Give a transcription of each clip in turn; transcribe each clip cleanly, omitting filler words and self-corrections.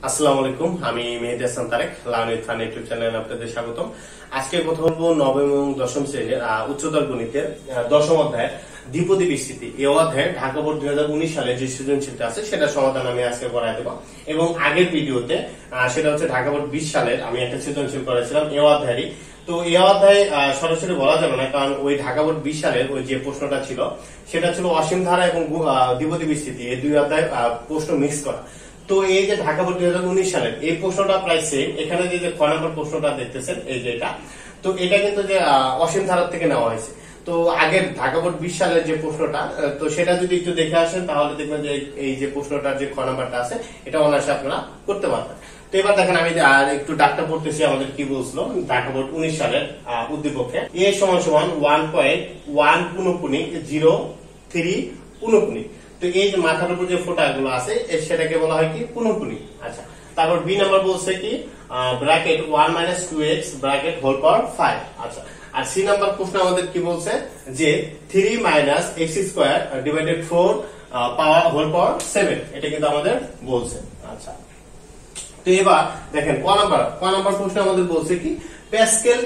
আসসালামু আলাইকুম, আমি Mehedi Hasan Tareq, learn with fun YouTube চ্যানেলে আপনাদের স্বাগতম। আজকে কথা বলবো নবম এবং দশম শ্রেণীর উচ্চতর গণিতের দশম অধ্যায়ের দ্বিপদী বিস্তৃতি। এই অধ্যায়ে ঢাকা বোর্ড 2019 সালে যে সৃজনশীলটা আছে সেটা সমাধান আমি আজকে করাই দেবো। এবং আগের ভিডিওতে সেটা হচ্ছে ঢাকা বোর্ড 20 সালের আমি একটা সৃজনশীল করেছিলাম এই অধ্যায়েরই। তো এই অধ্যায়ে সরাসরি বলা যাবে না, কারণ ওই ঢাকা বোর্ড 20 সালের ওই যে প্রশ্নটা ছিল সেটা ছিল অসীম ধারা এবং দ্বিপদী বিস্তৃতি, এই দুই অধ্যায় প্রশ্ন মিক্স করা। তো এই যে ঢাকা বোর্ড 2019 সালের এই প্রশ্নটা প্রায় সেম। এখানে যে ক নম্বর প্রশ্নটা দেখতেছেন এই যে এটা, তো এটা কিন্তু যে অসীম ধারার থেকে নেওয়া হয়েছে। তো আগের ঢাকা বোর্ড 20 সালের যে প্রশ্নটা, তো সেটা যদি একটু দেখে আসেন তাহলে দেখবেন যে এই যে প্রশ্নটার যে খ নাম্বারটা আছে এটা অনায়াসে আপনারা করতে পারবেন। তো এবার দেখেন আমি একটু ডাকটা পড়তেছি, আমাদের কি বলছিল ঢাকা বোর্ড 19 সালের উদ্দীপকে a = 1.1 পুনঃপুনি। তো এই যে মাথার উপর যে ফোঁটা গুলো আছে সেটাকে বলা হয় কি পুনঃপুনি। আচ্ছা, তারপর বি নাম্বার বলছে কি ব্র্যাকেট 1 - 2x ব্র্যাকেট হোল পাওয়ার 5। আচ্ছা, আর সি নাম্বার প্রশ্ন আমাদের কি বলছে যে 3 - x² ডিভাইডেড 4 পাওয়ার হোল পাওয়ার 7, এটা কিন্তু আমাদের বলছে। আচ্ছা, তো এবার দেখেন ক নাম্বার প্রশ্ন আমাদের বলছে কি প্যাসকেল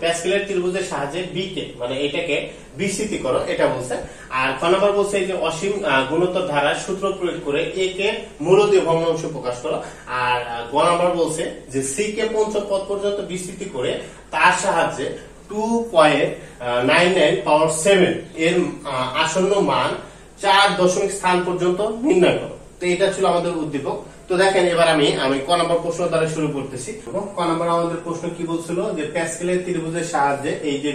প্যাসকেলের ত্রিভুজের সাহায্যে বি কে মানে এটাকে বিস্তৃতি করো, এটা বলছে। আর ক নাম্বার বলছে যে অসীম গুণোত্তর ধারার সূত্র প্রয়োগ করে এ কে মূলদীয় ভগ্নাংশ প্রকাশ করো। আর গ নাম্বার বলছে যে সি কে পঞ্চম পদ পর্যন্ত বিস্তৃতি করে তার সাহায্যে 2.99 পাওয়ার 7 এর আসন্ন মান 4 দশমিক স্থান পর্যন্ত নির্ণয় করো। তো এটা ছিল আমাদের উদ্দীপক। তো দেখেন এবার আমি ক নাম্বার প্রশ্ন দ্বারা শুরু করতেছি। ক নাম্বার আমাদের প্রশ্ন কি বলছিল যে প্যাসকেলের ত্রিভুজের সাহায্যে এই যে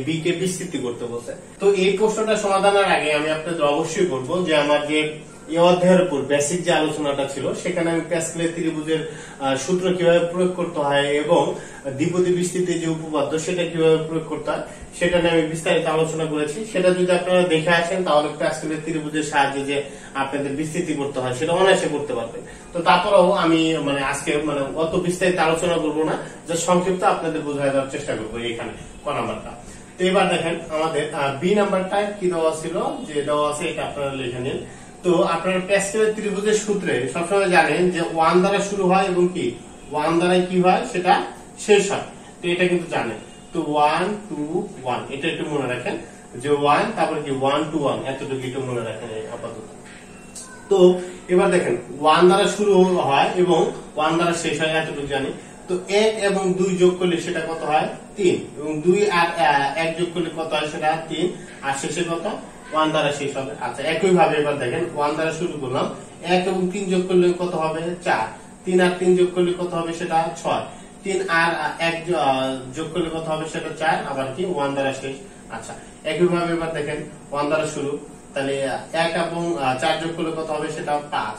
বি কে বিস্তৃতি করতে বলছে। তো এই প্রশ্নটা সমাধানের আগে আমি আপনাদের অবশ্যই বলবো যে আমার যে এই অধ্যায়ের উপর বেসিক যে আলোচনাটা ছিল সেখানে আমি প্যাসকেলের ত্রিভুজের সূত্র কিভাবে প্রয়োগ করতে হয় এবং দ্বিপদী বিস্তৃতির যে উপপাদ্য সেটা কিভাবে প্রয়োগ করতে হয় সেটা নিয়ে আমি বিস্তারিত আলোচনা করেছি। সেটা যদি আপনারা দেখে আসেন তাহলে প্যাসকেলের ত্রিভুজের সাহায্যে যে আপনাদের বিস্তৃতি করতে হয় সেটা অনায়াসে করতে পারবেন। তো তারপরেও আমি আজকে অত বিস্তারিত আলোচনা করবো না, যে সংক্ষিপ্ত আপনাদের বোঝায় দেওয়ার চেষ্টা করবো এখানে ক নাম্বারটা। তো এবার দেখেন আমাদের বি নাম্বারটা কি দেওয়া ছিল, যে দেওয়া আছে এটা আপনারা লিখে নিন। তো আপনারা প্যাসকেলের ত্রিভুজের সূত্রে সবসময় জানেন যে 1 দ্বারা শুরু হয় এবং কি 1 দ্বারা কি হয় সেটা শেষ হয়। তো এটা কিন্তু জানেন। তো 1 2 1 এটা একটু মনে রাখেন যে 1 তারপর কি 1 2 1 এতটুকু একটু মনে রাখেন আপাতত। তো এবার দেখেন 1 দ্বারা শুরু হয় এবং 1 দ্বারা শেষ হয় এতটুকু জানি। তো 1 এবং 2 যোগ করলে সেটা কত হয় 3, এবং 2 আর 1 যোগ করলে কত হয় সেটা 3, আর শেষে কত 1 দ্বারা শেষ হবে। আচ্ছা, একই ভাবে এবার দেখেন 1 দ্বারা শুরু করলাম, 1 এবং 3 যোগ করলে কত হবে 4, 3 আর 3 যোগ করলে কত হবে সেটা 6, 3 আর 1 যোগ করলে কত হবে সেটা 4, আবার কি 1 দ্বারা শেষ। আচ্ছা, একই ভাবে এবার দেখেন 1 দ্বারা শুরু, তাহলে 1 এবং 4 যোগ করলে কত হবে সেটা 5,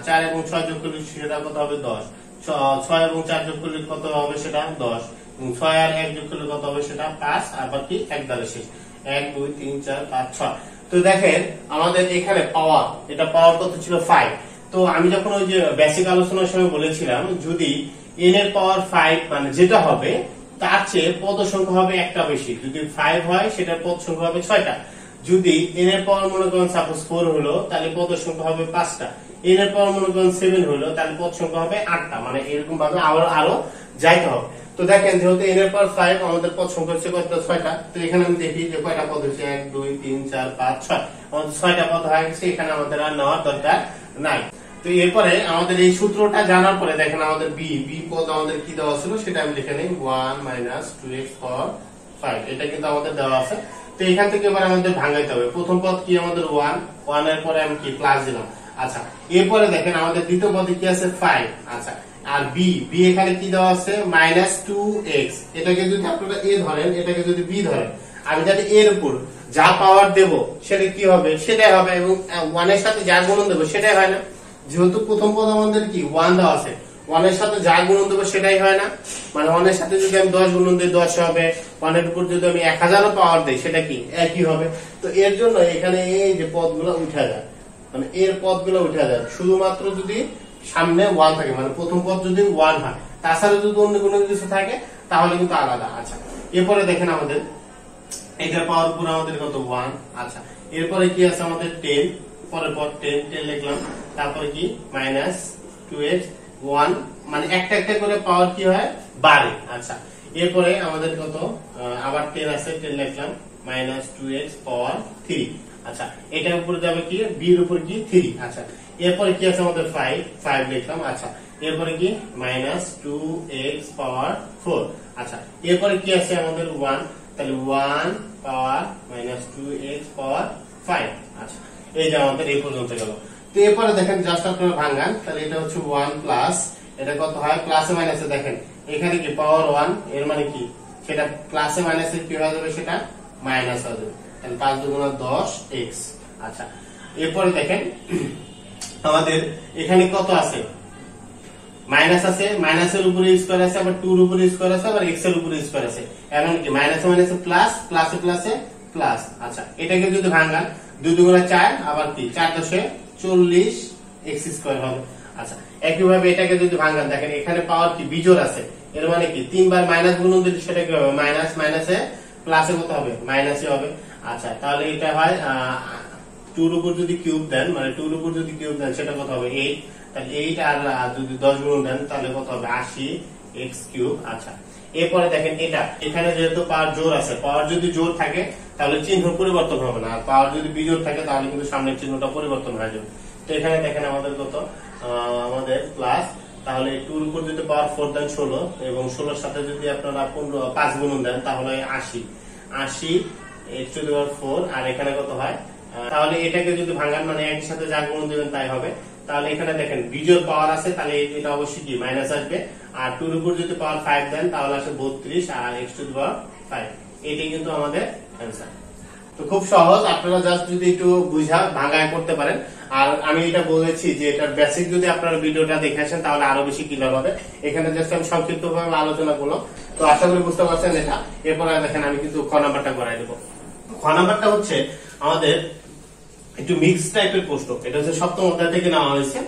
4 এবং 6 যোগ করলে সেটা কত হবে 10, 6 এবং 4 যোগ করলে কত হবে সেটা 10, এবং 6 আর 1 যোগ করলে কত হবে সেটা 5, আবার কি 1 দ্বারা শেষ 1 2 3 4 5 6। তো দেখেন আমাদের এখানে পাওয়ার, এটা পাওয়ার কত ছিল 5। তো আমি যখন ওই যে বেসিক আলোচনার সময় বলেছিলাম যদি n এর পাওয়ার 5 যেটা হবে তার চেয়ে পদ সংখ্যা হবে একটা বেশি, যদি 5 হয় সেটার পদ সংখ্যা হবে 6টা। যদি n এর পাওয়ার মনে করেন সাপোজ 4 হলো তাহলে পদ সংখ্যা হবে 5টা। n এর পাওয়ার মনে করেন 7 হলো তাহলে পদ সংখ্যা হবে 8টা। এরকম ভাবে আরো যাইতে হবে। তো দেখেন যেহেতু n এর পাওয়ার 5 আমাদের পদ সংখ্যা হচ্ছে কত 6টা। তো এখানে আমি দেখি যে কয়টা পদ হচ্ছে 1 2 3 4 5 6, আমাদের 6টা পদ হয়ে গেছে। এখানে আমাদের আর নেওয়ার দরকার নাই। তো এরপরে আমাদের এই সূত্রটা জানার পরে দেখেন আমাদের বি পদ আমাদের কি দেওয়া ছিল সেটা আমি লিখে নিই 1 - 2x পাওয়ার 5, এটা কিন্তু আমাদের দেওয়া আছে। তো এখান থেকে এবার আমাদের ভাঙাইতে হবে। প্রথম পদ কি আমাদের 1 এর পরে আমি কি প্লাস দিলাম। আচ্ছা, এরপরে দেখেন আমাদের দ্বিতীয় পদে কি আছে 5। আচ্ছা, আর বি এখানে কি দেওয়া আছে -2x, এটাকে যদি আপনারা a ধরেন এটাকে যদি b ধরেন, আমি যদি এর উপর যা পাওয়ার দেব সেটা কি হবে সেটাই হবে, এবং 1 এর সাথে যা গুণন দেব সেটাই হয় না। যেহেতু প্রথম পদ আমাদের কি 1 দেওয়া আছে, 1 এর সাথে যা গুণন দেব সেটাই হয় না। 1 এর সাথে যদি আমি 10 গুণন দিই 10 হবে, 1 এর উপর যদি আমি 1000 পাওয়ার দেই সেটা কি একই হবে। তো এর জন্য এখানে এই যে পদগুলো উঠে যায়, এর পদগুলো উঠে যায় শুধুমাত্র যদি সামনে 1 থাকে, প্রথম পদ যদি 1 হয়, তাছাড়া যদি অন্য কোনো কিছু থাকে তাহলে কিন্তু আলাদা। আচ্ছা, এরপরে দেখেন আমাদের এটার পাওয়ার উপর আমাদের কত 1। আচ্ছা, এরপরে কি আছে আমাদের 10, পরের পর 10 লিখলাম, তারপরে কি 2x 1 মানে একটা একটা করে পাওয়ার কি হয় বাড়ে। আচ্ছা এরপরে আমাদের কত আবার 10 আছে 10 লিখলাম -2x পাওয়ার 3। আচ্ছা এটার উপরে যাবে কি b এর উপরে কি 3। আচ্ছা এরপরে কি আছে আমাদের 5 লিখলাম। আচ্ছা এরপরে কি -2x পাওয়ার 4। আচ্ছা এরপরে কি আছে আমাদের 1 তাহলে 1 পাওয়ার -2x পাওয়ার 5। আচ্ছা এই যে আমাদের এই পর্যন্ত গেল। তো এরপরে দেখেন জাস্ট আপনারা ভাঙান তাহলে এটা হচ্ছে 1 প্লাস এটা কত হয় প্লাসে মাইনাসে দেখেন এখানে কি পাওয়ার 1 এর মানে কি সেটা প্লাসে মাইনাসে কি হয়ে যাবে সেটা মাইনাস হয়ে যাবে তাহলে 5 দুগুণা 10x। আচ্ছা এরপরে দেখেন আমাদের এখানে কত আছে মাইনাস আছে মাইনাসের উপরে স্কয়ার আছে আবার 2 এর উপরে স্কয়ার আছে আবার x এর উপরে স্কয়ার আছে এমন কি মাইনাসে মাইনাসে প্লাস প্লাসে প্লাসে প্লাস। আচ্ছা এটাকে যদি ভাঙান 2 দুগুণা 4 আবার কি 4 দশে 40 x স্কয়ার হবে। আচ্ছা একইভাবে এটাকে যদি ভাঙান দেখেন এখানে পাওয়ার কি বিজোড় আছে এর মানে কি 3 বার মাইনাস গুণন দিলে সেটা কি হবে মাইনাস মাইনাসে প্লাসে কত হবে মাইনাসই হবে। আচ্ছা তাহলে এটা হয় 2 এর উপর যদি কিউব দেন মানে 2 এর উপর যদি কিউব দেন সেটা কত হবে 8 তাহলে 8 আর যদি 10 গুণ দেন তাহলে কত হবে 80x কিউব। আচ্ছা এরপরে দেখেন এটা এখানে যেহেতু পাওয়ার জোড় আছে পাওয়ার যদি জোড় থাকে তাহলে চিহ্ন পরিবর্তন হবে না আর পাওয়ার যদি বিজোড় থাকে তাহলে কিন্তু সামনের চিহ্নটা পরিবর্তন হয়ে যাবে। তো এখানে দেখেন আমাদের কত আমাদের প্লাস তাহলে 2 এর উপর যদি পাওয়ার 4 দেন 16 এবং 16 এর সাথে যদি আপনারা 5 গুণন দেন তাহলে 80 x টু দি পাওয়ার 4 আর এখানে কত হয় তাহলে এটাকে যদি ভাঙান মানে একই সাথে যা গুণন দিবেন তাই হবে। তাহলে এখানে দেখেন বিজোড় পাওয়ার আছে তাহলে এটা অবশ্যই কি মাইনাস আসবে আর 2 এর উপর যদি পাওয়ার 5 দেন তাহলে আসে 32 আর x টু দি পাওয়ার 5 এটাই কিন্তু আমাদের आंसर। তো খুব সহজ আপনারা জাস্ট যদি একটু বুঝা ভাঙায় করতে পারেন আর আমি এটা বলেছি যে এটার বেসিক যদি আপনারা ভিডিওটা দেখে আসেন তাহলে আরো বেশি ক্লিয়ার হবে। এখানে জাস্ট আমি সংক্ষিপ্তভাবে আলোচনা করলাম তো আশা করি বুঝতে পারছেন এটা। এরপরে দেখেন আমি কিন্তু খ নাম্বারটা করাই দেব। খ নাম্বারটা হচ্ছে আমাদের একটু মিক্স টাইপের প্রশ্ন এটা হচ্ছে সপ্তম অধ্যায় থেকে নেওয়া হয়েছে।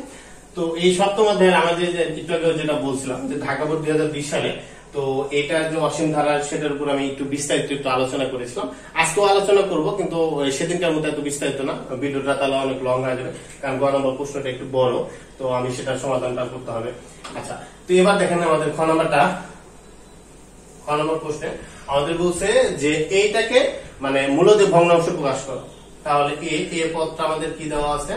তো এই সপ্তম অধ্যায়ের আমাদের একটু আগে যেটা বলছিলাম যে ঢাকা বোর্ড 2020 সালে তো এটা যে অসীম ধারা সেটার উপর আমি একটু বিস্তারিত একটু আলোচনা করেছিলাম আজকেও আলোচনা করব কিন্তু সেদিনকার মতো এত বিস্তারিত না ভিডিওটা তাহলে অনেক লং হয়ে যাবে কারণ গ নম্বর প্রশ্নটা একটু বড় তো আমি সেটার সমাধানটা করতে হবে। আচ্ছা তো এবার দেখেন আমাদের খ নম্বর প্রশ্নে আমাদের বলছে যে এইটাকে মানে মূলদে ভগ্নাংশ প্রকাশ করো তাহলে এ পদটা আমাদের কি দেওয়া আছে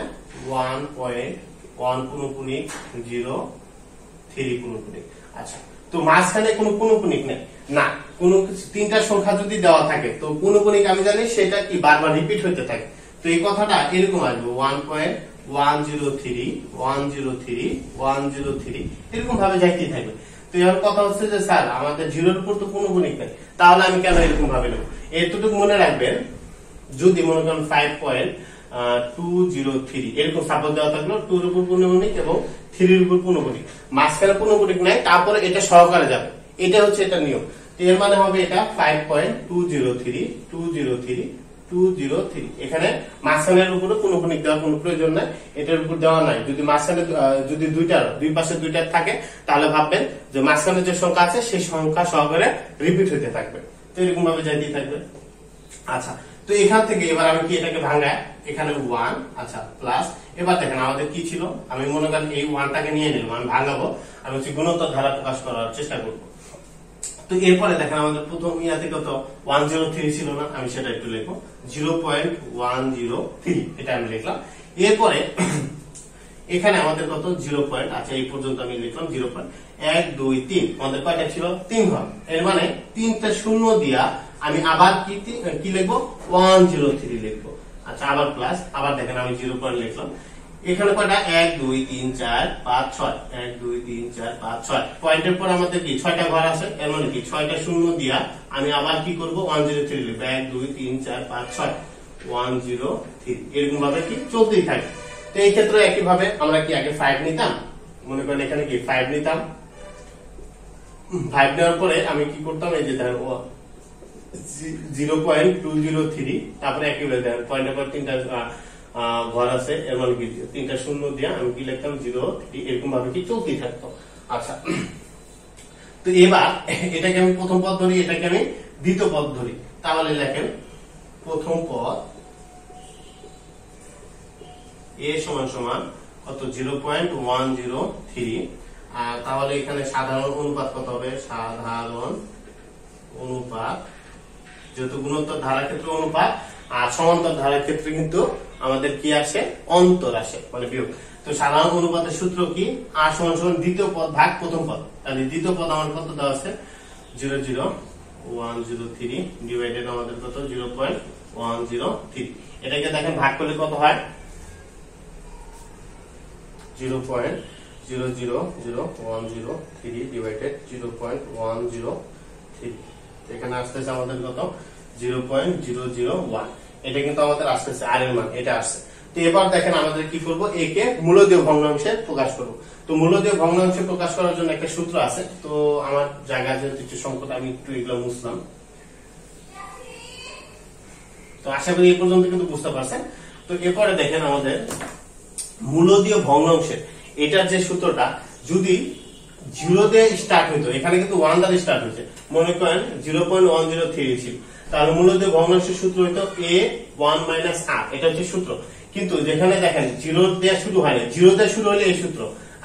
1.1.03 আচ্ছা তো মাঝখানে কোনো পুনঃপুনিক নেই না কোনো তিনটা সংখ্যা যদি দেওয়া থাকে তো পুনঃপুনিক আমি জানি সেটা কি বারবার রিপিট হতে থাকে তো এই কথাটা এরকম আসবে 1.103 এরকম ভাবে যাইতে থাকবে। তো এর কথা হচ্ছে যে স্যার আমাদের জিরোর উপর তো পুনঃপুনিক নেই তাহলে আমি কেন এরকম ভাবে নেব এতটুকু মনে রাখবেন যদি মনে করেন 5.203 এরকম সাপোজ দেওয়া থাকলো 2 এর উপর পুনঃপুনিক এবং 3 এর উপর পুনঃপুনিক মাঝখানে পুনঃপুনিক নাই তারপরে এটা সহকারে যাবে এটা হচ্ছে এটা নিয়ম। তো এর মানে হবে এটা 5.203 এখানে মাঝখানের উপরে পুনঃপুনিক দেওয়ার কোনো প্রয়োজন নাই এটার উপর দেওয়া নাই যদি মাঝখানে যদি দুই পাশে দুইটা থাকে তাহলে ভাববেন যে মাঝখানে যে সংখ্যা আছে সেই সংখ্যা সহকারে রিপিট হতে থাকবে তো এরকম ভাবে যাইতেই থাকবে। আচ্ছা তো এখান থেকে এবার আমি কি এটাকে ভাঙায় এখানে 1 আচ্ছা প্লাস এবার দেখেন আমাদের কি ছিল আমি মনে করেন এই 1টাকে নিয়ে নিলাম আমি ভাঙাবো আমি হচ্ছে গুণোত্তর ধারা প্রকাশ করার চেষ্টা করব। তো এরপরে দেখেন আমাদের প্রথম ইয়াতে কত 103 ছিল না আমি সেটা একটু লিখবো 0.103 এটা আমি লিখলাম। এরপরে এখানে আমাদের কত 0. আচ্ছা এই পর্যন্ত আমি লিখলাম 0.123 আমাদের কয়টা ছিল 3 ঘর এর মানে 3টা শূন্য দিয়া আমি আবার কি লিখবো 103 লিখবো। আচ্ছা আবার প্লাস আবার দেখেন আমি 0 লিখলাম এখানে কয়টা 1 2 3 4 5 6 1 2 3 4 5 6 পয়েন্টের পর আমাদের কি 6টা ঘর আছে এর মানে কি 6টা শূন্য দিয়া আমি আবার কি করব 103 লিখব 1 2 3 4 5 6 103 এরকম ভাবে কি চলতেই থাকে। তো এই ক্ষেত্রে একই ভাবে আমরা কি আগে 5 নিতাম মনে করেন এখানে কি 5 নিতাম 5 নেওয়ার পরে আমি কি করতাম এই যে দেখেন 0.203 তারপরে একেবারে দেখেন পয়েন্টের পর 3টা ঘর আছে এর মানে কি 3টা শূন্য দিয়ে আমি কি লিখতাম 0 এরকম ভাবে কি চলতেই থাকতো। আচ্ছা তো এবার এটাকে আমি প্রথম পদ ধরি এটাকে আমি দ্বিতীয় পদ ধরি তাহলে লেখেন প্রথম পদ a সমান সমান কত 0.103। তাহলে এখানে সাধারণ অনুপাত কত হবে? সাধারণ অনুপাত, যেহেতু গুণোত্তর ধারার ক্ষেত্রে অনুপাত আর সমান্তর ধারার ক্ষেত্রে কিন্তু আমাদের কি আসে? অন্তর আসে, মানে বিয়োগ। তো সাধারণ অনুপাতের সূত্র কি? আর সমান সমান দ্বিতীয় পদ ভাগ প্রথম পদ। তাহলে দ্বিতীয় পদ আমার কত দেওয়া আছে? 0.103 ডিভাইডেড আমাদের কত? 0.103। এটাকে দেখেন ভাগ করলে কত হয়? 0.0000103 ডিভাইডেড 0.103। এখানে আসতেছে আমাদের কত? 0.001। এটা কিন্তু আমাদের আসতেছে আর এর মান, এটা আসছে। তো এবার দেখেন আমাদের কি করব? একে মূলদীয় ভগ্নাংশে প্রকাশ করব। তো মূলদীয় ভগ্নাংশে প্রকাশ করার জন্য একটা সূত্র আছে। তো আমার জায়গা যেহেতু একটু সংকট, আমি একটু এগুলো মুছলাম। তো আশা করি এই পর্যন্ত কিন্তু বুঝতে পারছেন। তো এরপরে দেখেন আমাদের মূলদীয় ভগ্নাংশের এটার যে সূত্রটা, যদি 0 দিয়ে স্টার্ট হইতো, এখানে কিন্তু 1 দ্বারা স্টার্ট হয়েছে, মনে করেন 0.103 ছিল, তাহলে মূলদীয় ভগ্নাংশের সূত্র হইতো a1 - r। এটা হচ্ছে সূত্র। কিন্তু যেখানে দেখেন 0 দিয়ে শুরু হয় না, 0 দিয়ে শুরু হলে এই সূত্র,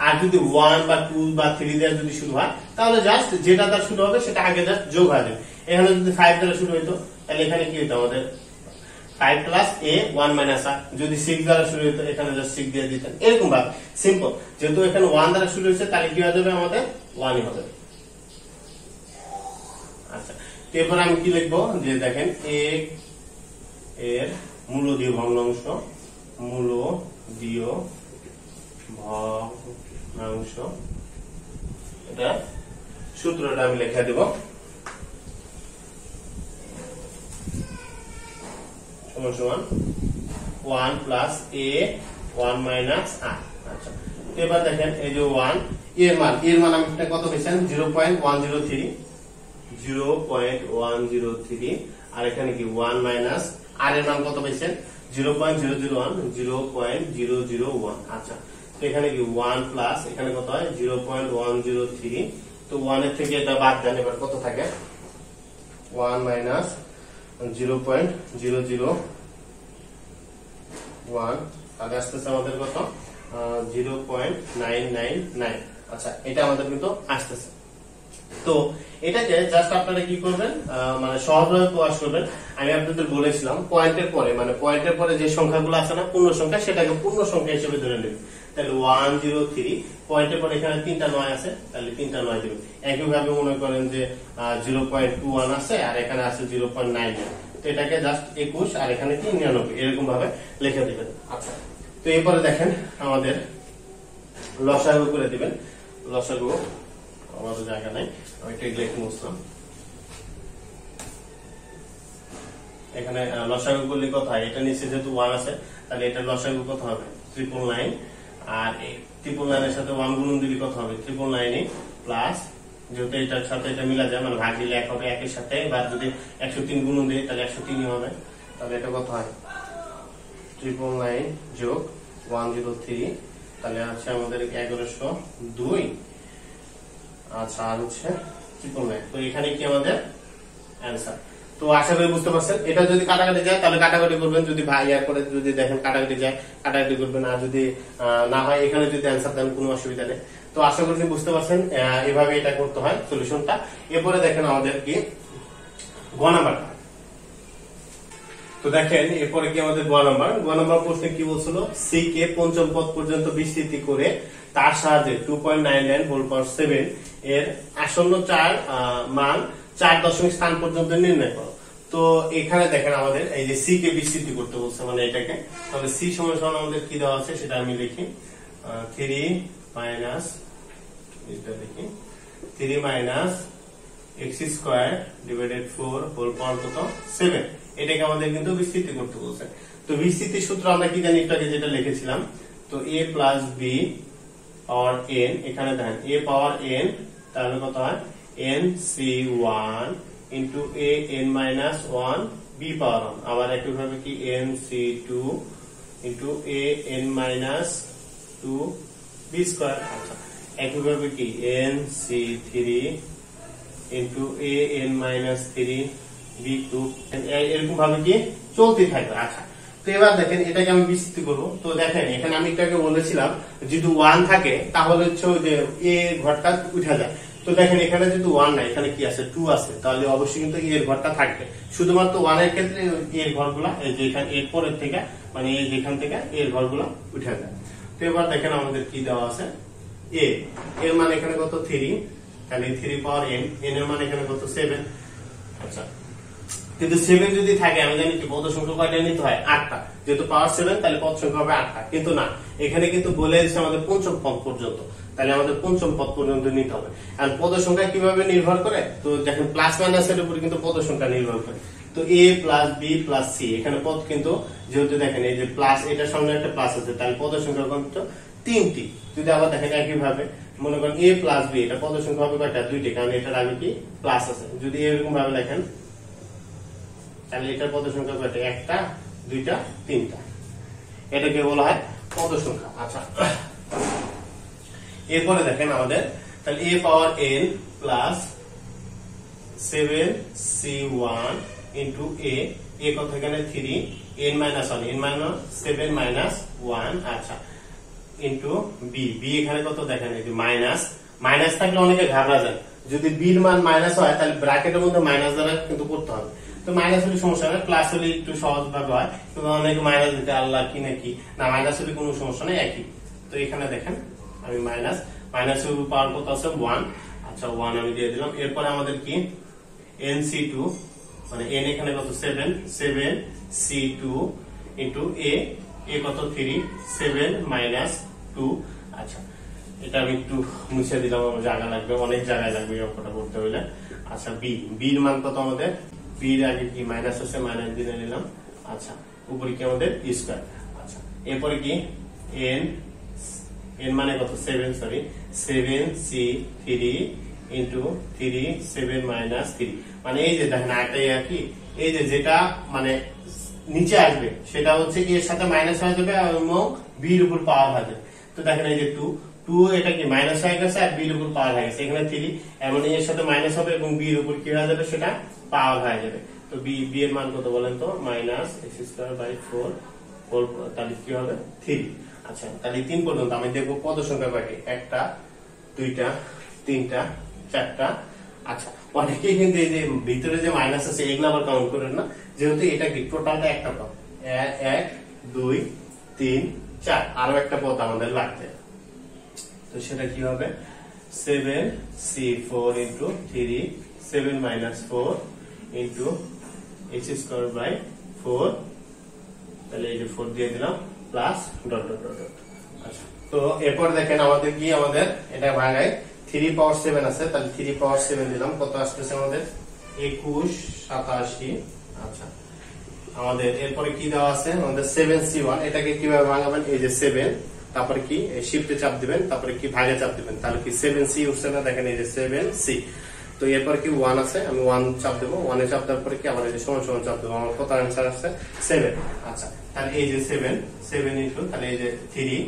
আর যদি 1 বা 2 বা 3 দিয়ে যদি শুরু হয়, তাহলে জাস্ট যেটা দ্বারা শুরু হবে সেটা আগে জাস্ট যোগ হয়ে যাবে। এখানে যদি 5 দ্বারা শুরু হইতো, তাহলে এখানে কি হইতো? আমাদের 5 + a1 - r। যদি 6 দ্বারা শুরু হতো, এখানে জাস্ট 6 দিয়ে দিতেন। এরকম ভাবে সিম্পল। যেহেতু এখানে 1 দ্বারা শুরু হয়েছে, তাহলে কি হয়ে যাবে? আমাদের 1ই হবে। আচ্ছা, এরপর আমি কি লিখবো? যে দেখেন a এর মূলদীয় ভগ্নাংশ, মূলদীয় ভগ্নাংশ, এটা সূত্রটা আমি লিখে দেব। সমান সমান 1 + a1 - r। আচ্ছা, এবার দেখেন এই যে 1 এর মান আমি কত পেয়েছেন? 0.103। 0.103। আর এখানে কি 1 মাইনাস আর এর মান কত পেয়েছেন? 0.001। 0.001। আচ্ছা, তো এখানে কি 1 প্লাস এখানে কত হয়? 0.103। তো 1 এর থেকে এটা বাদ দেন, এবার কত থাকে? 1 মাইনাস 0.001, তাহলে আসতেছে আমাদের কত? 0.999। আচ্ছা, এটা আমাদের কিন্তু আসতেছে। তো এটাকে জাস্ট আপনারা কি করবেন? মানে সহজভাবে প্রকাশ করবেন। আমি আপনাদের বলেছিলাম পয়েন্টের পরে, মানে পয়েন্টের পরে যে সংখ্যাগুলো আছে না পূর্ণ সংখ্যা, সেটাকে পূর্ণ সংখ্যা হিসেবে ধরে নেবেন। তাহলে 103 পয়েন্টের পরে এখানে 3টা 9 আছে, তাহলে 3টা 9 দিবেন। একইভাবে মনে করেন যে 0.21 আছে আর এখানে আছে 0.99, তো এটাকে জাস্ট 21 আর এখানে কি 99, এরকম ভাবে লিখে দিবেন। আচ্ছা, তো এরপরে দেখেন আমাদের লসাগু করে দিবেন। লসাগু আমাদের জায়গা নাই, আমি একটু লিখে মুছলাম। এখানে লসাগু করলে কত হয়? এটা নিচে যেহেতু 1 আছে, তাহলে এটা লসাগু কত হবে? 999। আর এই 999 এর সাথে 1 গুণন দিলে কত হবে? 999 প্লাস, যেহেতু এটার সাথে এটা মিলা যায়, মানে ভাগ দিলে 1 হবে 1 এর সাথে, বা যদি 103 গুণন দিই তাহলে 103ই হবে। তাহলে এটা কত হয়? 999 যোগ 103, তাহলে আছে আমাদের 1102। আচ্ছা, আর হচ্ছে 999। তো এখানে কি আমাদের অ্যান্সার। তো আশা করি বুঝতে পারছেন। এটা যদি কাটাকাটি যায় তাহলে কাটাকাটি করবেন, যদি ভাই আর করে যদি দেখেন কাটাকাটি যায় কাটাকাটি করবেন, আর যদি না হয় এখানে যদি অ্যান্সার দেন কোনো অসুবিধা নেই। তো আশা করি বুঝতে পারছেন এভাবে এটা করতে হয় সলিউশনটা। এরপরে দেখেন আমাদের কি গ নাম্বারটা। তো দেখেন এরপরে কি আমাদের গ নাম্বার প্রশ্নে কি বলছিল? সি কে পঞ্চম পদ পর্যন্ত বিস্তৃতি করে তার সাহায্যে 2.99 এর আসন্ন 4 মান 4 দশমিক স্থান পর্যন্ত নির্ণয় করো। তো এখানে দেখেন আমাদের এই যে সি কে বিস্তৃতি করতে বলছে, মানে এটাকে, তাহলে সি সমান সমান আমাদের কি দেওয়া আছে সেটা আমি লিখি। 3 মাইনাস এটা দেখি 3 minus x square divided 4 whole power কত 7। এটাকে আমাদের কিন্তু বিস্তৃতি করতে বলছে। তো বিস্তৃতির সূত্র আমরা কি জানি একটু আগে যেটা লিখেছিলাম। তো a plus b power n, এখানে দেখেন a পাওয়ার n, তাহলে কত হয়? nc1 into a n minus 1 b পাওয়ার 1, আবার একইভাবে কি nc2 into a n minus 2 b square. আচ্ছা, একইভাবে কি nc3 into a n minus 3 b2, এরকম ভাবে কি চলতে থাকবে। আচ্ছা, তো এবার দেখেন এটাকে আমি বিস্তৃত করবো। তো দেখেন এখানে আমি এটাকে বলেছিলাম যদি 1 থাকে তাহলে হচ্ছে যে এ ঘরটা উঠে যায়। তো দেখেন এখানে যেহেতু 1 নাই, এখানে কি আছে 2 আছে, তাহলে অবশ্যই কিন্তু এর ঘরটা থাকবে। শুধুমাত্র 1 এর ক্ষেত্রে এর ঘরগুলা এই যে এখানে এর পরের থেকে মানে এই যেখান থেকে এর ঘরগুলা উঠে যায়। তো এবার দেখেন আমাদের কি দেওয়া আছে, এ এর মান এখানে কত 3, তাহলে 3 পাওয়ার n, n এর মান এখানে কত 7। আচ্ছা, কিন্তু 7 যদি থাকে আমি জানি কি পদ সংখ্যা কয়টা নিতে হয় 8টা, যেহেতু পাওয়ার 7 তাহলে পদ সংখ্যা হবে 8টা। কিন্তু না, এখানে কিন্তু বলে দিচ্ছে আমাদের পঞ্চম পদ পর্যন্ত, তাহলে আমাদের পঞ্চম পদ পর্যন্ত নিতে হবে। আর পদ সংখ্যা কিভাবে নির্ভর করে, তো দেখেন প্লাস মাইনাসের উপর কিন্তু পদ সংখ্যা নির্ভর করে। তো a plus b plus c, এখানে পদ কিন্তু যেহেতু দেখেন এই যে প্লাস, এটার সামনে একটা প্লাস আছে, তাহলে পদ সংখ্যা কিন্তু 3টি। যদি আবার দেখেন একইভাবে মনে করেন a প্লাস b, এটা পদ সংখ্যা হবে কয়টা 2টি, কারণ এটার আগে কি প্লাস আছে। যদি এরকম ভাবে দেখেন তাহলে এটার পদ সংখ্যা কয়টা, 1টা 2টা 3টা, এটাকে বলা হয় পদ সংখ্যা। আচ্ছা, এরপরে দেখেন আমাদের তাহলে a power n plus 7c1 into a কত এখানে 3, n minus 1, n minus 7 minus 1, আচ্ছা ইন্টু b এখানে কত দেখেন এই যে মাইনাস, মাইনাস থাকলে অনেকে ঘাবড়া যায়, যদি b এর মান মাইনাস হয় তাহলে ব্র্যাকেটের মধ্যে মাইনাস দ্বারা কিন্তু করতে হবে। তো মাইনাস হলে সমস্যা নেই, প্লাস হলে একটু সহজ ভাবে হয়, কিন্তু অনেকে মাইনাস দিতে আল্লাহ কি নাকি, না মাইনাস হলে কোনো সমস্যা নেই একই। তো এখানে দেখেন আমি মাইনাস পাওয়ার কত আছে 1, আচ্ছা 1 আমি দিয়ে দিলাম। এরপরে আমাদের কি nc2 মানে n এখানে কত 7c2 ইন্টু a কত 3, 7 মাইনাস 2, আচ্ছা এটা আমি একটু মুছে দিলাম, আমার জায়গা লাগবে, অনেক জায়গায় লাগবে এই অঙ্কটা করতে হলে। আচ্ছা b এর মান কত আমাদের, b এর আগে কি মাইনাস আছে, মাইনাস দিয়ে নিলাম। আচ্ছা উপরে কি আমাদের স্কয়ার। আচ্ছা এরপরে কি n মানে কত 7c3 ইন্টু 3, 7 মাইনাস 3, মানে এই যে দেখেন আরেকটাই আর কি, এই যে যেটা মানে নিচে আসবে সেটা হচ্ছে কি এর সাথে মাইনাস হয়ে যাবে এবং b এর উপর পাওয়ার হয়ে যাবে। তো দেখেন এই যে 2 এটা কি মাইনাস হয়ে গেছে আর b এর উপর পাওয়ার হয়ে গেছে, এখানে 3 এমন এর সাথে মাইনাস হবে এবং b এর উপর কি হয়ে যাবে সেটা পাওয়ার হয়ে যাবে। তো b এর মান কত বলেন তো, মাইনাস x²/4, তাহলে কি হবে 3। আচ্ছা তাহলে 3 পর্যন্ত আমি দেখবো পদ সংখ্যা কয়টি, 1টা 2টা 3টা 4টা। আচ্ছা অনেকেই কিন্তু এই যে ভিতরে যে মাইনাস আছে এগুলো আবার কাউন্ট করেন না, যেহেতু এটা কি টোটালটা একটা পদ, 1 2 3 4, আরো একটা পদ আমাদের লাগবে। তো সেটা কি হবে 7c4 into 3, 7 minus 4 into x²/4, তাহলে এই যে 4 দিয়ে দিলাম প্লাস ডট ডট ডট। আচ্ছা তো এরপর দেখেন আমাদের কি, আমাদের এটা ভাঙায় 3 পাওয়ার 7 আছে, তাহলে 3 পাওয়ার 7 দিলাম, কত আসতেছে আমাদের 21 87। আচ্ছা আমাদের এরপরে কি দেওয়া আছে, আমাদের 7c1, এটাকে কিভাবে ভাঙাবেন, এই যে 7 তারপরে কি শিফটে চাপ দিবেন, তারপরে কি ভাগে চাপ দিবেন, তাহলে কি 7c উঠছে না, দেখেন এই যে 7c। তো এরপর কি 1 আছে, আমি 1 চাপ দেবো, 1 এ চাপ দেওয়ার পরে কি আবার এই যে সমান সমান চাপ দেবো, আমার কত আনসার আসছে 7। আচ্ছা তাহলে এই যে 7 ইন্টু তাহলে এই যে 3,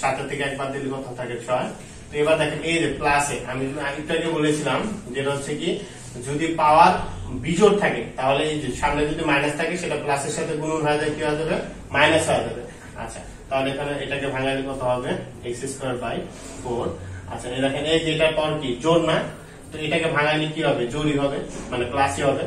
7 থেকে একবার দিলে কত থাকে 6। তো এবার দেখেন এই যে প্লাসে আমি একটু আগে বলেছিলাম যেটা হচ্ছে কি যদি পাওয়ার বিজোড় থাকে তাহলে এই যে সামনে যদি মাইনাস থাকে সেটা প্লাসের সাথে গুণন হয়ে যায়, কি হয়ে যাবে মাইনাস হয়ে যাবে। আচ্ছা তাহলে এখানে এটাকে ভাঙালে কত হবে x²/4। আচ্ছা এই দেখেন এই যে এটা পাওয়ার কি জোড় না, তো এটাকে ভাঙালে কি হবে জোড়ই হবে, মানে প্লাসই হবে।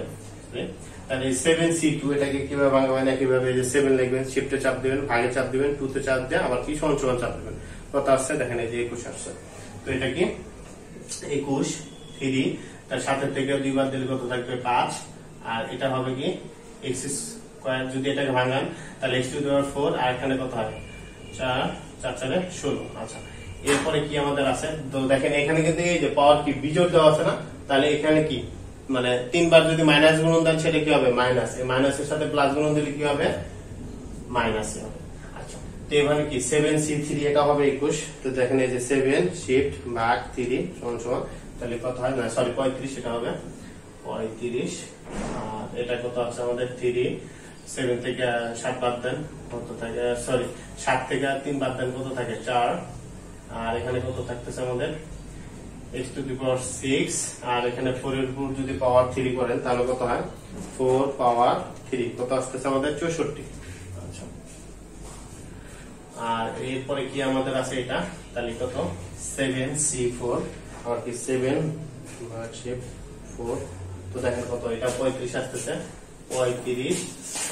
তাহলে 7c2 এটাকে কিভাবে ভাঙাবেন, একইভাবে এই যে 7 লিখবেন, শিফটে চাপ দিবেন, ভাগে চাপ দিবেন, 2 তে চাপ দিয়ে আবার কি সমান সমান চাপ দিবেন, কত আসছে দেখেন এই যে 21 আসছে। তো এটা কি 21 3, তার সাথে থেকে 2 বার দিলে কত থাকবে 5, আর এটা হবে কি x², যদি এটাকে ভাঙান তাহলে x⁴ আর এখানে কত হয় 4 4 4 16। আচ্ছা এরপরে কি আমাদের আছে, তো দেখেন এখানে কিন্তু এই যে পাওয়ার কি বিজোড় দেওয়া আছে না, তাহলে এখানে কি মানে 3 বার যদি মাইনাস গুণন দেন সেটা কি হবে মাইনাস, এই মাইনাসের সাথে প্লাস গুণন দিলে কি হবে মাইনাস হবে। আচ্ছা তো এখানে কি 7c3 এটা হবে 21, তো দেখেন এই যে 7 শিফট ভাগ 3 সমান সমান, তাহলে কত হয় না সরি 35, এটা হবে 35। আর এটা কত আছে আমাদের 3, 7 থেকে 7 বাদ দেন কত থাকে, সরি 7 থেকে 3 বাদ দেন কত থাকে 4, আর এখানে কত থাকতেছে আমাদের x⁶, আর এখানে 4 এর উপর যদি পাওয়ার 3 করেন তাহলে কত হয় 4 পাওয়ার 3, কত আসতেছে আমাদের 64। আর এরপরে কি আমাদের আছে এটা, তাহলে কত 7C4 আর কি 7/4। তো দেখেন কত এটা 35 আসতেছে, 35।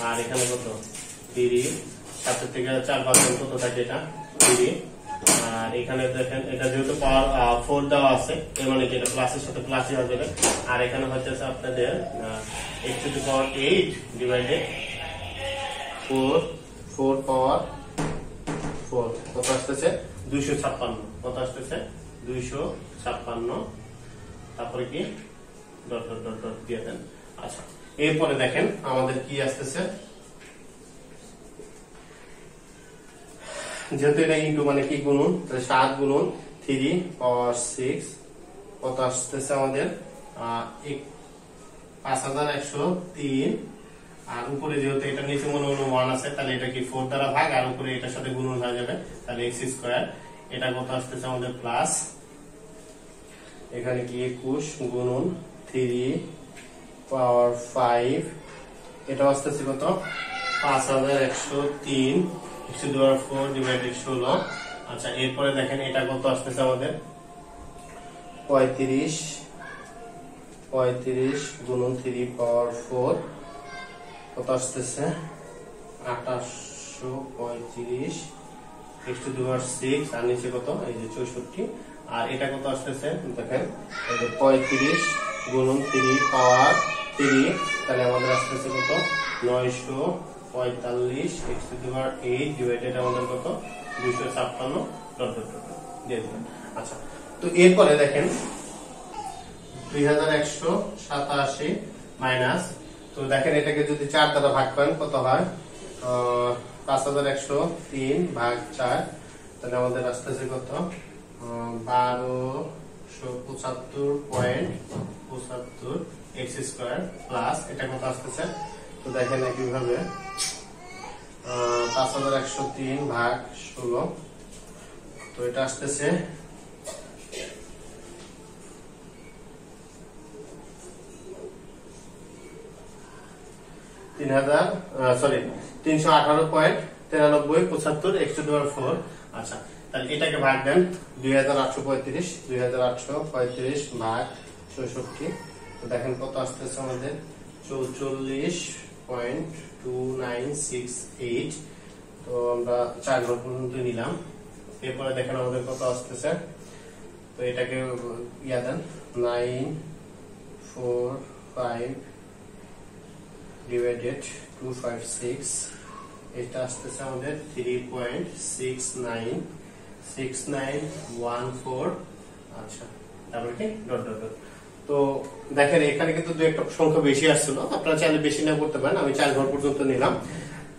আর এখানে কত 3, 7 থেকে 4 বাদ দিলে কত থাকে এটা 3। আর এখানে দেখেন এটা যেহেতু পাওয়ার 4 দেওয়া আছে, এর মানে কি এটা প্লাসের সাথে প্লাসই হয়ে যাবে। আর এখানে হচ্ছে আপনাদের x⁸ ডিভাইডেড 4 পাওয়ার 4 কত আসতেছে 256। কত আসতেছে 256। তারপরে কি ডট ডট ডট ডট দিয়ে দেন। আচ্ছা, এরপরে দেখেন আমাদের কি আসতেছে, যেহেতু এটা ইন্টু মানে কি গুণন, তাহলে 7 গুণন 3 পাওয়ার 6 কত আসতেছে আমাদের 5103। আর উপরে যেহেতু এটা নিচে মনে হলো 1 আছে, তাহলে এটা কি 4 দ্বারা ভাগ, আর উপরে এটার সাথে গুণন হয়ে যাবে, তাহলে x²। এটা কত আসতেছে আমাদের প্লাস, এখানে কি 21 গুণন 3 পাওয়ার 5, এটা আসতেছে কত 5103 x⁴ ডিভাইডেড 16। আচ্ছা, এরপরে দেখেন এটা কত আসতেছে আমাদের 35 গুণন 3 পাওয়ার 4 কত আসতেছে 2835 x⁴ আর নিচে কত এই যে 64। আর এটা কত আসতেছে দেখেন 35 গুণন 3 পাওয়ার 3, তাহলে আমাদের আসতেছে কত 945 x⁸ ডিভাইডেড আমাদের কত 256 দিয়ে দিবেন। আচ্ছা, তো এরপরে দেখেন 2187 মাইনাস, তো দেখেন এটাকে যদি 4 দ্বারা ভাগ করেন কত হয় 5103 ভাগ 4, তাহলে আমাদের আসতেছে কত 1275.75 x² প্লাস এটা কত আসতেছে, তো দেখেন একইভাবে 5103 ভাগ 16, তো এটা আসতেছে 318.9375 x⁴। আচ্ছা, তাহলে এটাকে ভাগ দেন 2835 ভাগ 66, তো দেখেন কত আসতেছে আমাদের 44.2968। তো আমরা 4 ঘর পর্যন্ত নিলাম। এরপরে দেখেন আমাদের কত আসতেছে, তো এটাকে ইয়া দেন 945 ডিভাইডেড 256, এটা আসতেছে আমাদের 3.6914। আচ্ছা, তারপরে কি ডট ডট ডট। তো দেখেন এখানে কিন্তু দু একটা সংখ্যা বেশি আসছিল, আপনারা চাইলে বেশি না করতে পারেন, আমি 4 ঘর পর্যন্ত নিলাম,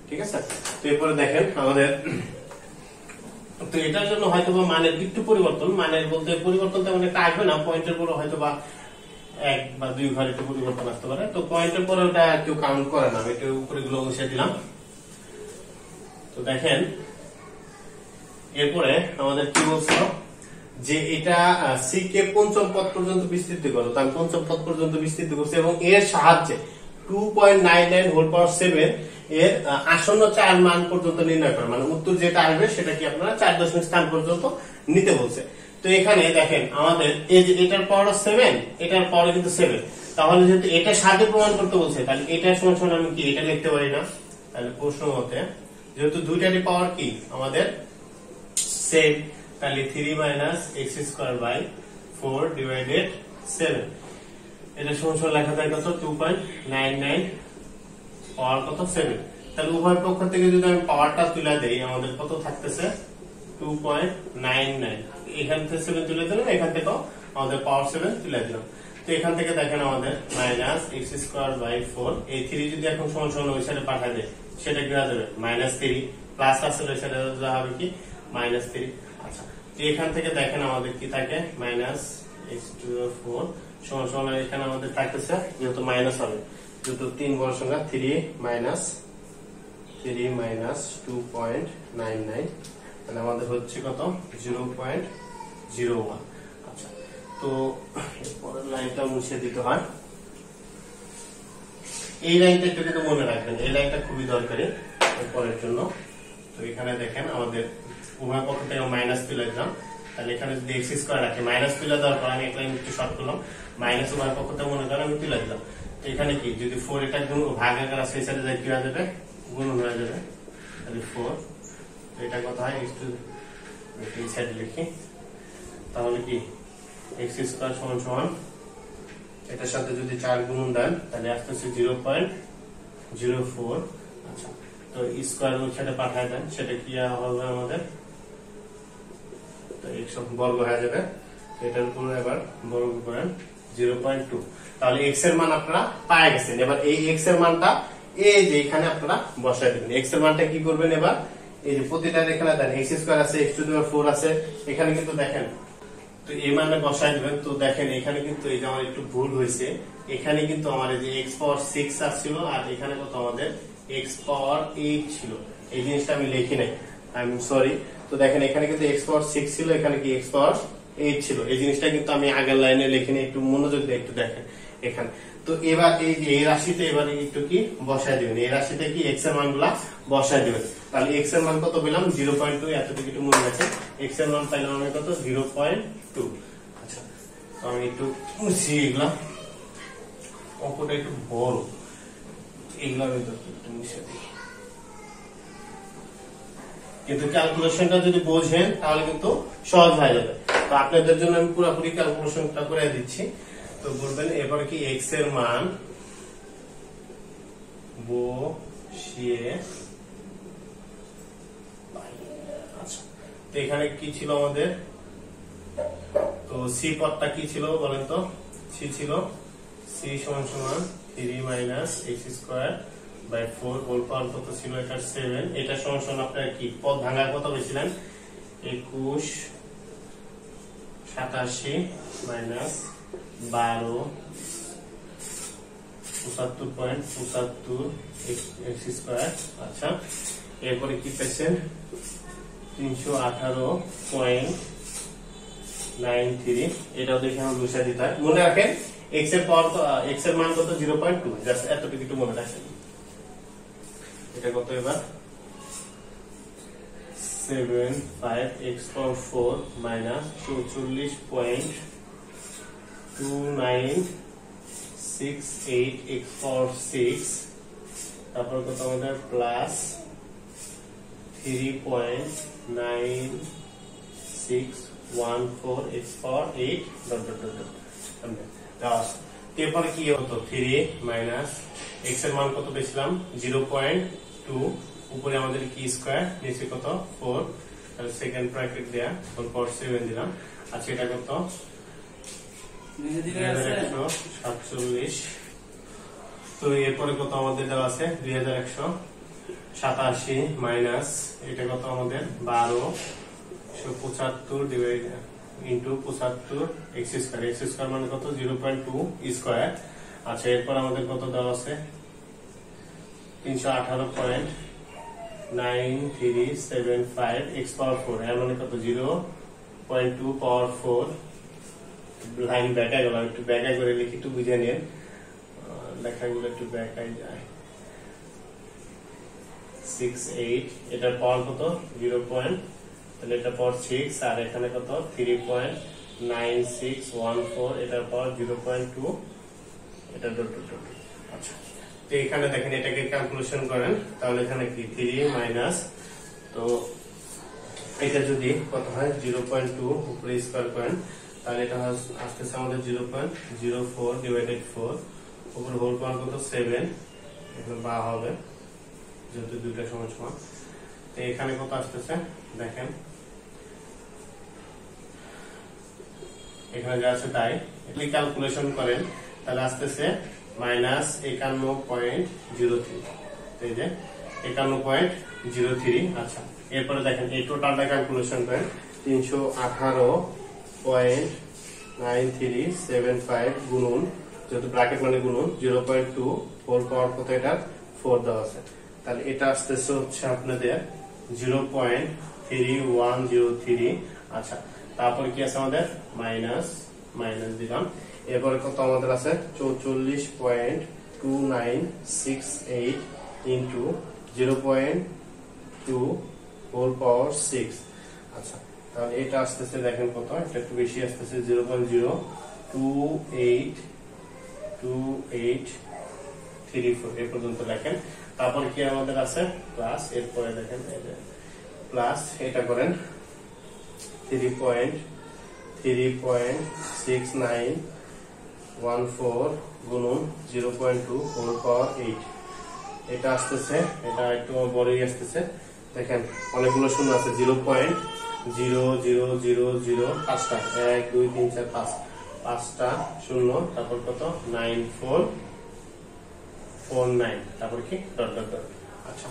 ঠিক আছে। তো এরপরে দেখেন আমাদের, তো এটার জন্য হয়তো বা মানের একটু পরিবর্তন, মানের বলতে পরিবর্তন তেমন একটা আসবে না, পয়েন্টের পরে হয়তো বা 1 বা 2 ঘর একটু পরিবর্তন আসতে পারে, তো পয়েন্টের পরে ওটা কেউ কাউন্ট করে না, আমি একটু উপরে গুলো মুছে দিলাম। তো দেখেন এরপরে আমাদের কি বলছিল যে এটা সি কে পঞ্চম পদ পর্যন্ত বিস্তৃত করো, তো আমি পঞ্চম পদ পর্যন্ত বিস্তৃত করছি এবং এর সাহায্যে 2.99 এর আসন্ন 4 মান পর্যন্ত নির্ণয় করে, মানে উত্তর যেটা আসবে সেটা কি আপনারা 4 দশমিক স্থান পর্যন্ত নিতে বলছে। তো এখানে দেখেন আমাদের এই যে এটার পাওয়ার 7, এটার পাওয়ার কিন্তু 7, তাহলে যেহেতু এটা সাথে প্রমাণ করতে বলছে, তাহলে এটা সমান আমি কি এটা লিখতে পারি না, তাহলে প্রশ্ন মতে যেহেতু দুইটারই পাওয়ার কি আমাদের সেম, তাহলে 3 - x² / 4 ডিভাইডেড 7, এটা সমান লেখা যায় কত 2.99 পাওয়ার কত 7। তাহলে উভয় পক্ষ থেকে যদি আমি পাওয়ারটা তুলে দেই আমাদের কত থাকতেছে 2.99, এখান থেকে 7 তুলে দিলাম, এখান থেকে আমাদের পাওয়ার 7 তুলে দিলাম। তো এখান থেকে দেখেন আমাদের -x² / 4, এই 3 যদি এখন সমান ওই সাইডে পাঠিয়ে দেয় সেটা কি হয়ে যাবে -3, প্লাস আসলে ওই সাইডে যা হবে কি -3। আচ্ছা, তো এখান থেকে দেখেন আমাদের কি থাকে -x⁴ সমান এখানে আমাদের থাকতেছে যেহেতু মাইনাস হবে, যেহেতু 3 বড় সংখ্যা 3 - 2.99, তাহলে আমাদের হচ্ছে কত 0.01। আচ্ছা, তো পরের লাইনটা মুছে দিতে হয়, এই লাইনটা একটু কিন্তু মনে রাখবেন, এই লাইনটা খুবই দরকারি পরের জন্য। তো এখানে দেখেন আমাদের উভয় পক্ষ থেকে মাইনাস তুলে দিলাম। তাহলে এখানে যদি এক্স স্কোয়ার রাখি, মাইনাস তুলে দেওয়ার পর আমি একটা একটু শর্ট করলাম, মাইনাস উভয় পক্ষ থেকে মনে করেন আমি তুলে দিলাম। তো এখানে কি যদি 4 এটা গুণ ভাগ আকার আছে, এই সাইডে কি হয়ে যাবে, গুণন হয়ে যাবে। তাহলে 4 এটা কত হয়, x টু এই সাইডে লিখি, তাহলে কি এক্স স্কোয়ার সমান সমান এটার সাথে যদি 4 গুণন দেন তাহলে আসতেছে 0.04। আচ্ছা, তো স্কোয়ার ওই সাইডে পাঠায় দেন, সেটা কি হবে আমাদের, তো x বর্গ হয়ে যাবে। এটার উপর এবার বর্গ করেন 0.2। তাহলে x এর মান আপনারা পেয়ে গেছেন। এবার এই x এর মানটা এই যে এখানে আপনারা বসায় দিবেন। x এর মানটা কি করবেন, এবার এই যে প্রতিটার এখানে দেন x স্কয়ার আছে, x টু দি পাওয়ার 4 আছে, এখানে কিন্তু দেখেন, তো এই মানে বসায় দিবেন। তো দেখেন এখানে কিন্তু এই যে আমার একটু ভুল হয়েছে, এখানে কিন্তু আমার এই যে x পাওয়ার 6 আসছিল, আর এখানে কত আমাদের x পাওয়ার 8 ছিল। এই জিনিসটা আমি লিখি নাই, আই এম সরি। তো দেখেন এখানে কিন্তু x পাওয়ার 6 ছিল, এখানে কি x পাওয়ার 8 ছিল। এই জিনিসটা কিন্তু আমি আগের লাইনে লিখিনি, একটু মনোযোগ দিয়ে একটু দেখেন এখানে। তো এবার এই যে এই রাশিতে এবার একটু কি বসায় দিবেন, এই রাশিতে কি x এর মানগুলা বসায় দিবেন। তাহলে x এর মান কত পেলাম, 0.2। এতটুকু একটু মনে রাখেন, x এর মান পাইলাম আমি কত, 0.2। আচ্ছা, তো আমি একটু মুছি এগুলা, অঙ্কটা একটু বড়, এগুলা আমি একটু মুছে দিই। কিন্তু ক্যালকুলেশনটা যদি বোঝেন তাহলে কিন্তু সহজ হয়ে যাবে। তো আপনাদের জন্য আমি পুরোপুরি ক্যালকুলেশনটা করে দিচ্ছি। তো বলবেন এবার কি x এর মান বসিয়ে, আচ্ছা, তো এখানে কি ছিল আমাদের, তো সি পদটা কি ছিল বলেন তো, সি ছিল c সমান সমান 3 minus x square by 4 whole power কত ছিল, এটা 7। এটা সমান সমান আপনারা কি পদ ভাঙার কত পেয়েছিলেন, 21 87 মাইনাস 12 75.75 x স্কয়ার। আচ্ছা, এরপরে কি পেয়েছেন, 318.93। এটাও দেখে আমরা বসিয়ে দিতে হয়। মনে রাখেন x এর পাওয়ার, x এর মান কত, 0.2। জাস্ট এতটুকু একটু মনে রাখেন। এটা কত এবার, 75 x পাওয়ার 4 মাইনাস 44.2968 x পাওয়ার 6, তারপর কত আমাদের প্লাস 3.9614 x পাওয়ার 8 ডট ডট ডট ডট। এরপরে কি হতো, 3 মাইনাস x এর মান কত পেয়েছিলাম, 0.2, উপরে আমাদের কি স্কয়ার, নিচে কত 4, তাহলে সেকেন্ড ব্র্যাকেট দেয়া, তারপর 7 দিলাম। আচ্ছা, এটা কত 2147। তো এরপরে কত আমাদের দেওয়া আছে, 2187 মাইনাস এটা কত আমাদের 1275 divide into 75 x square. x square মানে কত, 0.2 স্কয়ার। আচ্ছা, এরপর আমাদের কত দেওয়া আছে, 318.9375 x পাওয়ার 4, এর মানে কত, 0.2 পাওয়ার 4। লাইন ব্যাকা গেল, একটু ব্যাকা করে লিখি, একটু বুঝে নিন, লেখাগুলো একটু ব্যাকাই যায়। 68, এটার পাওয়ার কত, 0. তাহলে এটা পাওয়ার 6, আর এখানে কত 3.9614, এটার পাওয়ার 0.2, এটা ডট ডট ডট। আচ্ছা, তো এখানে দেখেন এটাকে ক্যালকুলেশন করেন, তাহলে এখানে কি 3 মাইনাস, তো এটা যদি কত হয় 0.2 উপরে স্কয়ার করেন, তাহলে এটা আসতেছে আমাদের 0.04 ডিভাইডেড 4, উপরে হোল পাওয়ার কত 7, এখানে বা হবে যেহেতু দুইটা সমান সমান। তো এখানে কত আসতেছে দেখেন, এখানে যা আছে তাই, এটা ক্যালকুলেশন করেন, তাহলে আসতেছে মাইনাস 51.03। এই যে 51.03। আচ্ছা, এরপরে দেখেন এই টোটালটা ক্যালকুলেশন করেন, 318.9375 গুণন, যেহেতু ব্র্যাকেট মানে গুণন 0.2 হোল পাওয়ার কত, এটা 4 দেওয়া আছে, তাহলে এটা আসতেছে হচ্ছে আপনাদের 0.3103। আচ্ছা, তারপর কি আছে আমাদের মাইনাস, মাইনাস দিলাম। এরপরে কত আমাদের আছে 44.2968 ইন্টু 0.2 হোল পাওয়ার 6। আচ্ছা, তাহলে এটা আসতেছে দেখেন কত, এটা একটু বেশি আসতেছে 0.02834 এই পর্যন্ত লেখেন। তারপর কি আমাদের আছে প্লাস, এরপরে দেখেন প্লাস এটা করেন 3.6914 গুণন 0.2 হোল পাওয়ার 8, এটা আসতেছে, এটা একটু বড়ই আসতেছে দেখেন, অনেকগুলো শূন্য আছে, 0.00005টা 1 2 3 4 5 5টা শূন্য, তারপর কত 9449, তারপর কি ডট ডট ডট। আচ্ছা,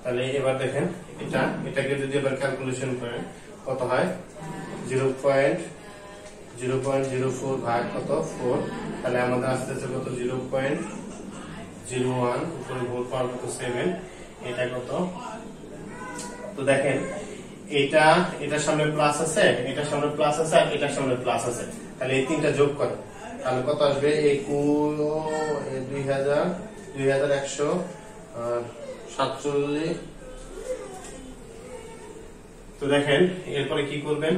তাহলে এবার দেখেন এটাকে যদি এবার ক্যালকুলেশন করেন কত হয়, 0.04 ভাগ কত 4, তাহলে আমাদের আসতেছে কত 0.01 উপরে হোল পাওয়ার কত 7, এটা কত। তো দেখেন এটার সামনে প্লাস আছে, এটার সামনে প্লাস আছে, আর এটার সামনে প্লাস আছে, তাহলে এই তিনটা যোগ করে তাহলে কত আসবে 2147। তো দেখেন এরপরে কি করবেন,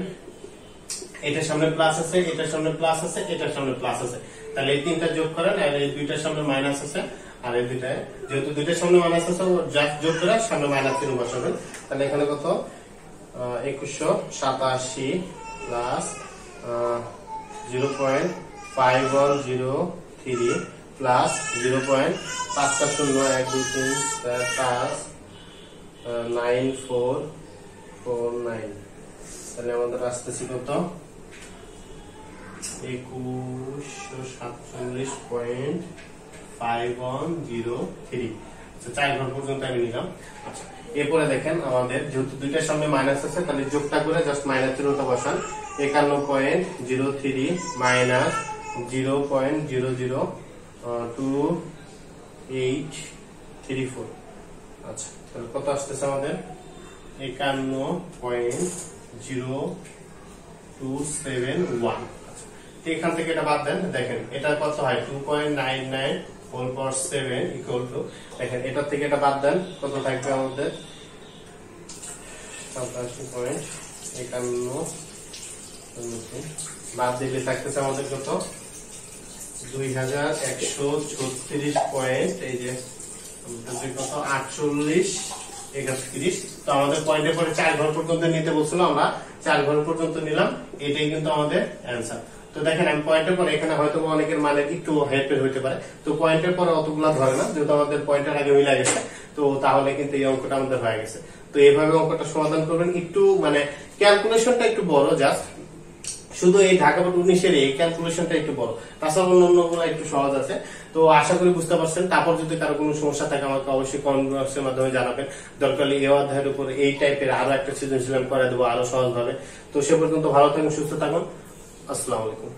এটার সামনে প্লাস আছে, এটার সামনে প্লাস আছে, এটার সামনে প্লাস আছে, তাহলে এই তিনটা যোগ করেন, আর এই দুইটার সামনে মাইনাস আছে, আর এই দুইটা যেহেতু দুইটার সামনে মাইনাস আছে জাস্ট যোগ করে সামনে মাইনাস চিহ্ন বসাবেন, তাহলে এখানে কত 2187 প্লাস 0.5103 প্লাস 0.50123459449, তাহলে আমাদের আসতেছি কত 2147.5103। আচ্ছা, 4 ঘর পর্যন্ত আমি নিলাম। আচ্ছা, এরপরে দেখেন আমাদের যেহেতু দুইটার সামনে মাইনাস আছে, তাহলে যোগটা করে জাস্ট মাইনাস চিহ্নটা বসান, 51.03 মাইনাস 0.002834। আচ্ছা, তাহলে কত আসতেছে আমাদের 51.0271। আচ্ছা, এখান থেকে এটা বাদ দেন, দেখেন এটা কত হয় 2.99 হোল পাওয়ার 7 ইকুয়াল টু, দেখেন এটার থেকে এটা বাদ দেন কত থাকবে আমাদের 87.51, বাদ দিলে থাকতেছে আমাদের কত 2136 পয়েন্ট, এই যে কত 4831। তো আমাদের পয়েন্টের পরে 4 ঘর পর্যন্ত নিতে বলছিল, আমরা 4 ঘর পর্যন্ত নিলাম, এটাই কিন্তু আমাদের অ্যান্সার। তো দেখেন আমি পয়েন্টের পরে এখানে হয়তো অনেকের মানে একটু হেরফের হইতে পারে, তো পয়েন্টের পরে অতগুলা ধরে না, যেহেতু আমাদের পয়েন্টের আগে মিলা গেছে, তো তাহলে কিন্তু এই অঙ্কটা আমাদের হয়ে গেছে। তো এইভাবে অঙ্কটা সমাধান করবেন, একটু মানে ক্যালকুলেশনটা একটু বড়, জাস্ট শুধু এই ঢাকা বোর্ড 19-এর এই ক্যালকুলেশনটা একটু বড়, তাছাড়া অন্যগুলো একটু সহজ আছে। তো আশা করি বুঝতে পারছেন। তারপর যদি কারো কোনো সমস্যা থাকে আমাকে অবশ্যই কমেন্ট বক্সের মাধ্যমে জানাবেন, দরকার হলে এই অধ্যায়ের উপর এই টাইপের আরো একটা সৃজনশীল করে দেবো আরো সহজ ভাবে। তো সে পর্যন্ত ভালো থাকুন, সুস্থ থাকুন, আসসালামু আলাইকুম।